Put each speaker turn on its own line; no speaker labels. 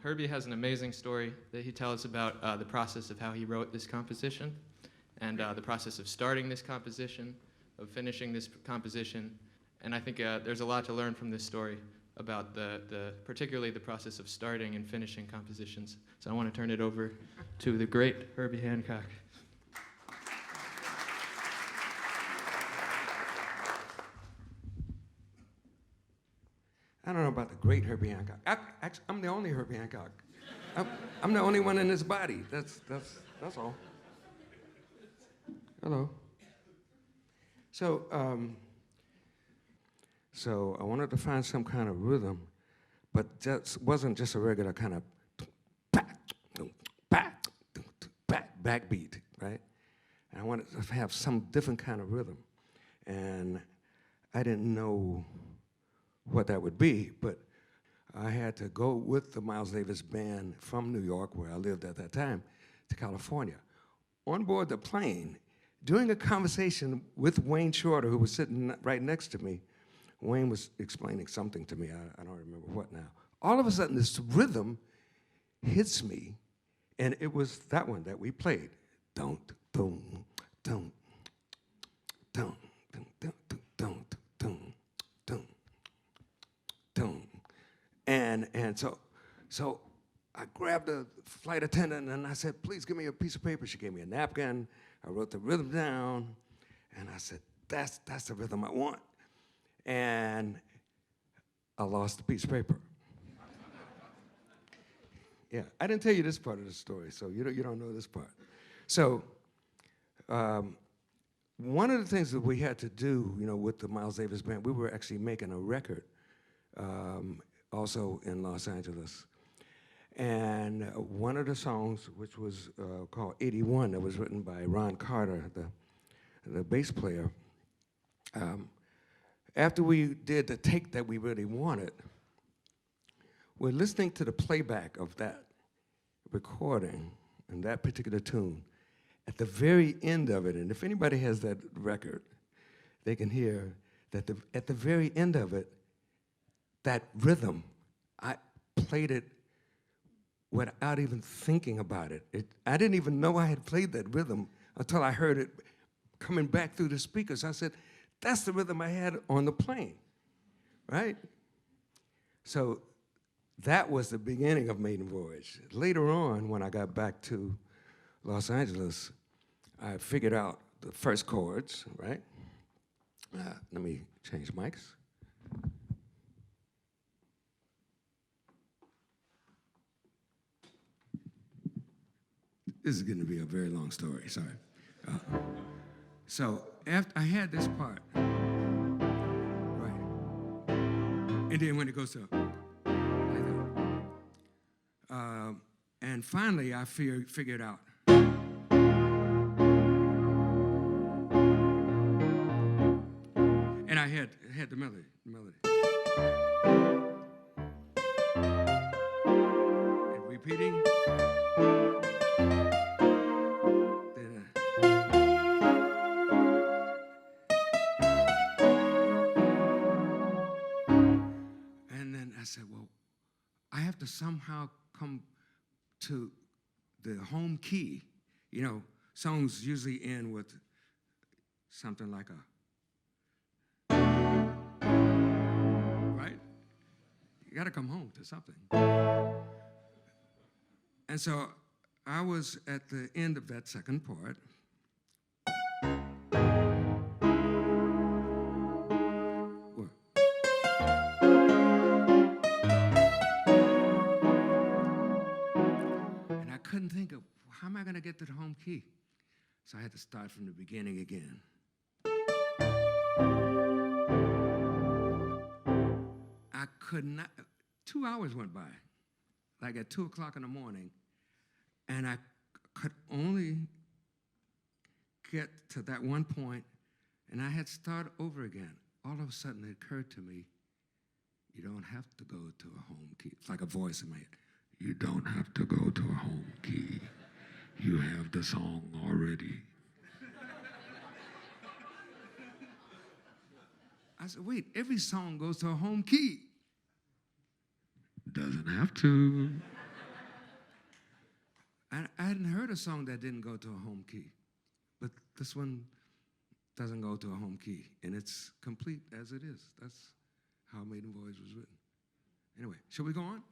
Herbie has an amazing story that he tells about the process of how he wrote this composition and the process of starting this composition, of finishing this composition. And I think there's a lot to learn from this story about particularly the process of starting and finishing compositions. So I want to turn it over to the great Herbie Hancock.
I don't know about the great Herbie Hancock. Actually, I'm the only Herbie Hancock. I'm the only one in this body. That's all. Hello. So I wanted to find some kind of rhythm, but that wasn't just a regular kind of backbeat, right? And I wanted to have some different kind of rhythm, and I didn't know what that would be, but I had to go with the Miles Davis Band from New York, where I lived at that time, to California. On board the plane, during a conversation with Wayne Shorter, who was sitting right next to me, Wayne was explaining something to me, I don't remember what now. All of a sudden, this rhythm hits me, and it was that one that we played. Don't, don't, don't, don't, don't, don't, don't, don't, don't, don't. And so I grabbed the flight attendant, and I said, please give me a piece of paper. She gave me a napkin. I wrote the rhythm down, and I said, that's the rhythm I want. And I lost the piece of paper. Yeah, I didn't tell you this part of the story, so you don't know this part. So one of the things that we had to do, with the Miles Davis Band, we were actually making a record also in Los Angeles. And one of the songs, which was called 81, that was written by Ron Carter, the bass player, after we did the take that we really wanted, we're listening to the playback of that recording and that particular tune. At the very end of it, and if anybody has that record, they can hear that at the very end of it, that rhythm, I played it without even thinking about it. I didn't even know I had played that rhythm until I heard it coming back through the speakers. I said, that's the rhythm I had on the plane, right? So that was the beginning of Maiden Voyage. Later on, when I got back to Los Angeles, I figured out the first chords, right? Let me change mics. This is going to be a very long story, sorry. So after I had this part, right, and then when it goes to like that, and finally I figured out. And I had the melody. And repeating. I said, well, I have to somehow come to the home key. Songs usually end with something like right? You got to come home to something. And so I was at the end of that second part. Couldn't think of how am I going to get to the home key? So I had to start from the beginning again. I could not, 2 hours went by, like at 2 o'clock in the morning, and I could only get to that one point, and I had to start over again. All of a sudden it occurred to me, you don't have to go to a home key. It's like a voice in my head. You don't have to go to a home key. You have the song already. I said, wait, every song goes to a home key. Doesn't doesn't have to. I hadn't heard a song that didn't go to a home key, but this one doesn't go to a home key, and it's complete as it is. That's how Maiden Voyage was written. Anyway, shall we go on?